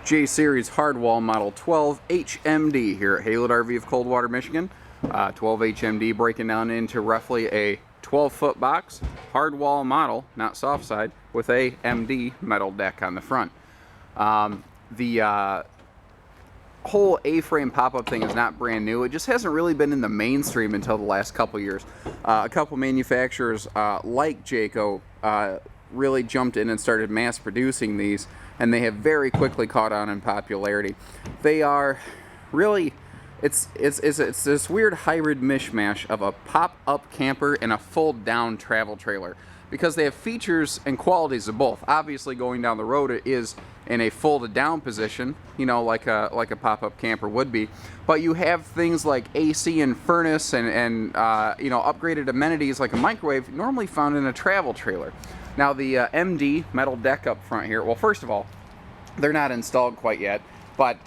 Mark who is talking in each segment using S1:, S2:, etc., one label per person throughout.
S1: J Series Hardwall Model 12 HMD here at Haylett RV of Coldwater, Michigan. 12 HMD breaking down into roughly a 12-foot box, hardwall model, not soft side, with a MD metal deck on the front. The whole A-frame pop-up thing is not brand new. It just hasn't really been in the mainstream until the last couple years. A couple manufacturers like Jayco really jumped in and started mass producing these, and they have very quickly caught on in popularity. They are really, it's this weird hybrid mishmash of a pop-up camper and a fold-down travel trailer, because they have features and qualities of both. Obviously, going down the road, it is in a folded down position, you know, like a pop-up camper would be. But you have things like AC and furnace and you know, upgraded amenities like a microwave normally found in a travel trailer. Now the MD metal deck up front here, well, first of all, they're not installed quite yet, but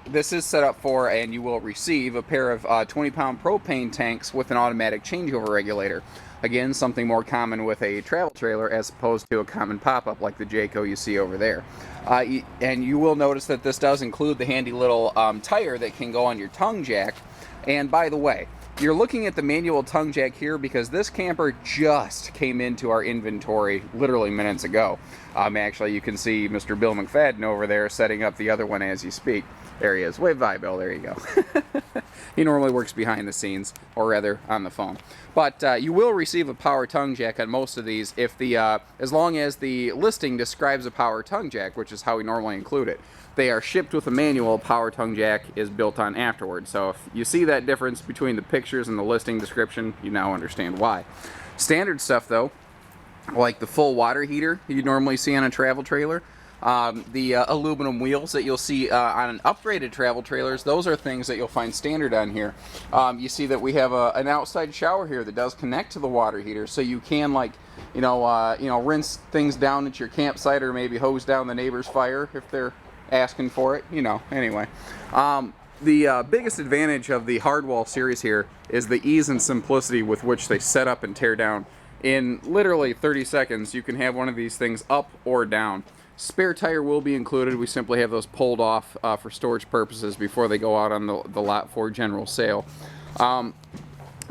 S1: this is set up for, and you will receive, a pair of 20-pound propane tanks with an automatic changeover regulator. Again, something more common with a travel trailer as opposed to a common pop-up like the Jayco you see over there. And you will notice that this does include the handy little tire that can go on your tongue jack. And by the way, you're looking at the manual tongue jack here because this camper just came into our inventory literally minutes ago. Actually, you can see Mr. Bill McFadden over there setting up the other one as you speak. There he is. Wave bye, Bill. There you go. He normally works behind the scenes, or rather on the phone. But you will receive a power tongue jack on most of these if the as long as the listing describes a power tongue jack, which is how we normally include it. They are shipped with a manual. Power tongue jack is built on afterwards. So if you see that difference between the pictures and the listing description, you now understand why. Standard stuff though, like the full water heater you normally see on a travel trailer, the aluminum wheels that you'll see on upgraded travel trailers, those are things that you'll find standard on here. You see that we have an outside shower here that does connect to the water heater, so you can, like, you know, rinse things down at your campsite, or maybe hose down the neighbor's fire if they're asking for it, you know. Anyway, the biggest advantage of the Hardwall series here is the ease and simplicity with which they set up and tear down. In literally 30 seconds, you can have one of these things up or down. Spare tire will be included. We simply have those pulled off for storage purposes before they go out on the lot for general sale.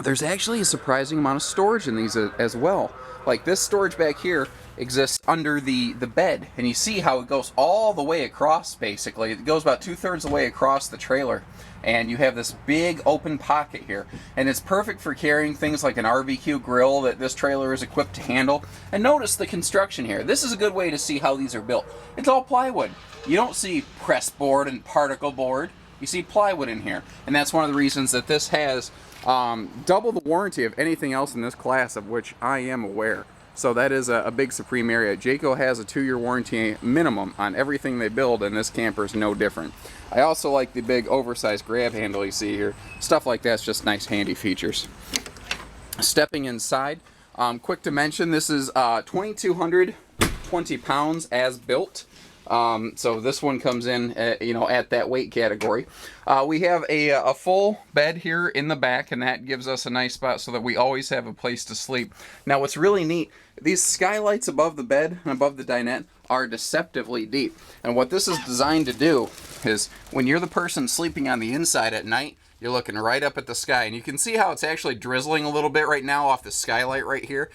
S1: There's actually a surprising amount of storage in these as well. Like this storage back here exists under the bed, and you see how it goes all the way across. Basically, it goes about 2/3 the way across the trailer, and you have this big open pocket here, and it's perfect for carrying things like an RVQ grill that this trailer is equipped to handle. And notice the construction here. This is a good way to see how these are built. It's all plywood. You don't see press board and particle board. You see plywood in here, and that's one of the reasons that this has double the warranty of anything else in this class, of which I am aware. So that is a big supreme area. Jayco has a 2-year warranty minimum on everything they build, and this camper is no different. I also like the big oversized grab handle you see here. Stuff like that's just nice handy features. Stepping inside, quick to mention, this is 2,220 pounds as built. So this one comes in, you know, at that weight category. We have a full bed here in the back, and that gives us a nice spot so that we always have a place to sleep. Now, what's really neat, these skylights above the bed and above the dinette are deceptively deep. And what this is designed to do is, when you're the person sleeping on the inside at night, you're looking right up at the sky, and you can see how it's actually drizzling a little bit right now off the skylight right here.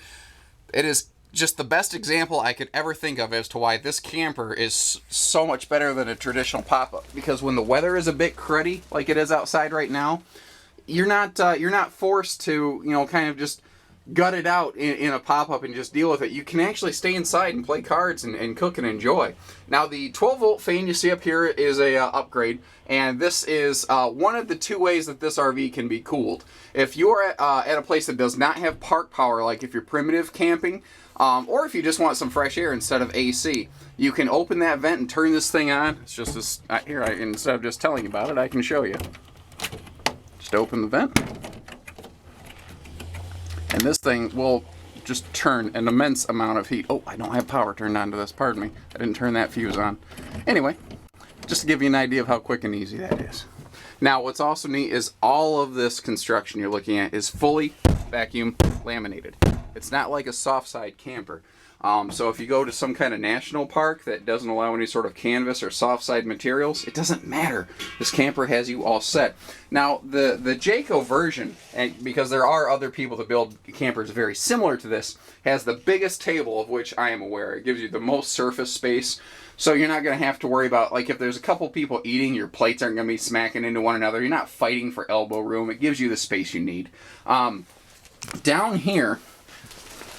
S1: It is just the best example I could ever think of as to why this camper is so much better than a traditional pop-up. Because when the weather is a bit cruddy, like it is outside right now, you're not forced to, you know, kind of just gut it out in a pop-up and just deal with it. You can actually stay inside and play cards and cook and enjoy. Now, the 12-volt fan you see up here is a upgrade, and this is one of the 2 ways that this RV can be cooled. If you're at a place that does not have park power, like if you're primitive camping, or if you just want some fresh air instead of AC, you can open that vent and turn this thing on. It's just this, here, instead of just telling you about it, I can show you. Just open the vent, and this thing will just turn an immense amount of heat. Oh, I don't have power turned on to this, pardon me. I didn't turn that fuse on. Anyway, just to give you an idea of how quick and easy that is. Now, what's also neat is all of this construction you're looking at is fully vacuum laminated. It's not like a soft side camper. So if you go to some kind of national park that doesn't allow any sort of canvas or soft side materials, it doesn't matter. This camper has you all set. Now the Jayco version, and because there are other people that build campers very similar to this, has the biggest table of which I am aware. It gives you the most surface space. So you're not going to have to worry about, like, if there's a couple people eating, your plates aren't going to be smacking into one another. You're not fighting for elbow room. It gives you the space you need. Down here,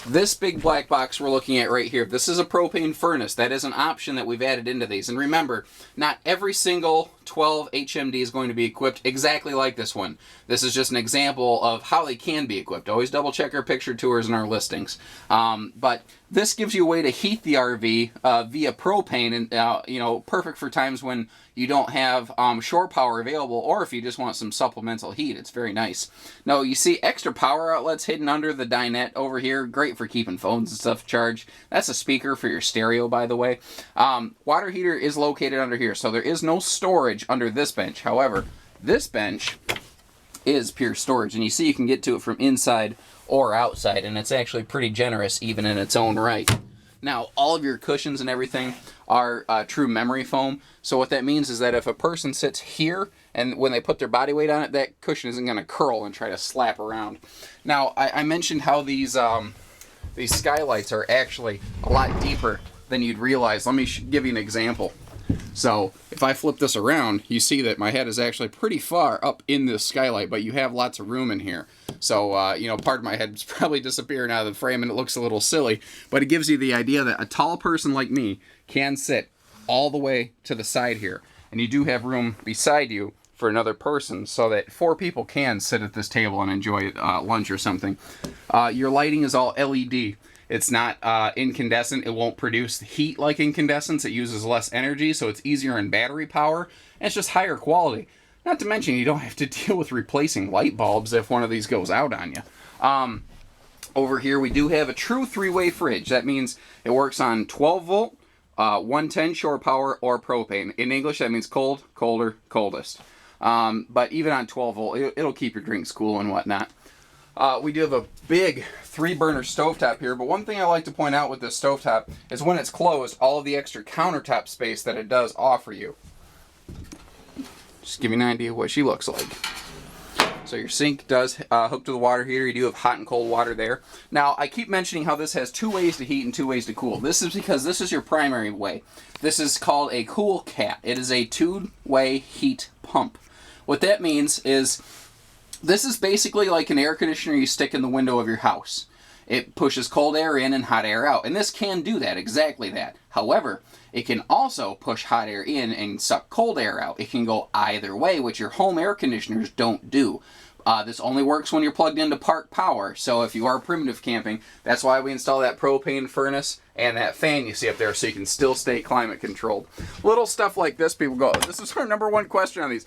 S1: this big black box we're looking at right here, this is a propane furnace. That is an option that we've added into these. And remember, not every single 12 HMD is going to be equipped exactly like this one. This is just an example of how they can be equipped. Always double check our picture tours and our listings. But this gives you a way to heat the RV via propane, and you know, perfect for times when you don't have shore power available, or if you just want some supplemental heat. It's very nice. Now you see extra power outlets hidden under the dinette over here. Great for keeping phones and stuff charged. That's a speaker for your stereo, by the way. Water heater is located under here, so there is no storage under this bench. However, this bench is pure storage, and you see you can get to it from inside or outside, and it's actually pretty generous even in its own right. Now, all of your cushions and everything are true memory foam, so what that means is that if a person sits here and when they put their body weight on it, that cushion isn't going to curl and try to slap around. Now, I mentioned how these skylights are actually a lot deeper than you'd realize. Let me give you an example. So if I flip this around, you see that my head is actually pretty far up in this skylight, but you have lots of room in here. So, you know, part of my head's probably disappearing out of the frame and it looks a little silly, but it gives you the idea that a tall person like me can sit all the way to the side here. And you do have room beside you for another person so that 4 people can sit at this table and enjoy lunch or something. Your lighting is all LED. It's not incandescent. It won't produce heat like incandescence. It uses less energy, so it's easier in battery power, and it's just higher quality. Not to mention, you don't have to deal with replacing light bulbs if one of these goes out on you. Over here, we do have a true 3-way fridge. That means it works on 12 volt, 110 shore power, or propane. In English, that means cold, colder, coldest. But even on 12 volt, it'll keep your drinks cool and whatnot. We do have a big 3-burner stovetop here, but one thing I like to point out with this stovetop is when it's closed, all of the extra countertop space that it does offer you. Just give you an idea of what she looks like. So your sink does hook to the water heater. You do have hot and cold water there. Now, I keep mentioning how this has 2 ways to heat and 2 ways to cool. This is because this is your primary way. This is called a cool cat. It is a 2-way heat pump. What that means is this is basically like an air conditioner you stick in the window of your house. It pushes cold air in and hot air out, and this can do that, exactly that. However, it can also push hot air in and suck cold air out. It can go either way, which your home air conditioners don't do. This only works when you're plugged into park power, so if you are primitive camping, that's why we install that propane furnace and that fan you see up there so you can still stay climate controlled. Little stuff like this, people go, this is our #1 question on these.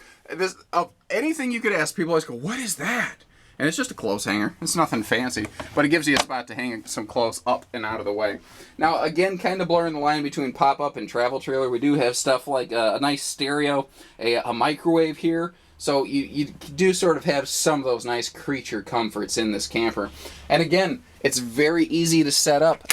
S1: Anything you could ask, people always go, what is that? And it's just a clothes hanger. It's nothing fancy, but it gives you a spot to hang some clothes up and out of the way. Now, again, kind of blurring the line between pop-up and travel trailer, we do have stuff like a nice stereo, a microwave here. So you do sort of have some of those nice creature comforts in this camper. And again, it's very easy to set up.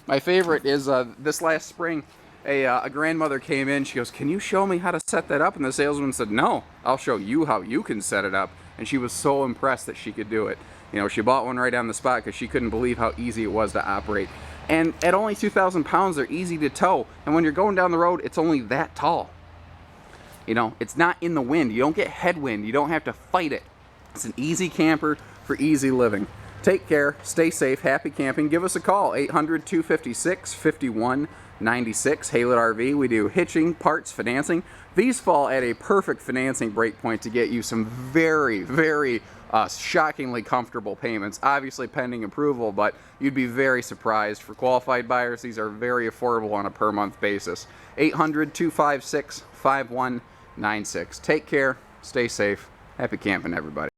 S1: My favorite is this last spring, a grandmother came in. She goes, "Can you show me how to set that up?" And the salesman said, "No, I'll show you how you can set it up." And she was so impressed that she could do it. You know, she bought one right on the spot because she couldn't believe how easy it was to operate. And at only 2,000 pounds, they're easy to tow. And when you're going down the road, it's only that tall. You know, it's not in the wind. You don't get headwind. You don't have to fight it. It's an easy camper for easy living. Take care. Stay safe. Happy camping. Give us a call. 800-256-5196. Haylett RV. We do hitching, parts, financing. These fall at a perfect financing breakpoint to get you some very, very shockingly comfortable payments. Obviously pending approval, but you'd be very surprised. For qualified buyers, these are very affordable on a per month basis. 800-256-5196. Take care. Stay safe. Happy camping, everybody.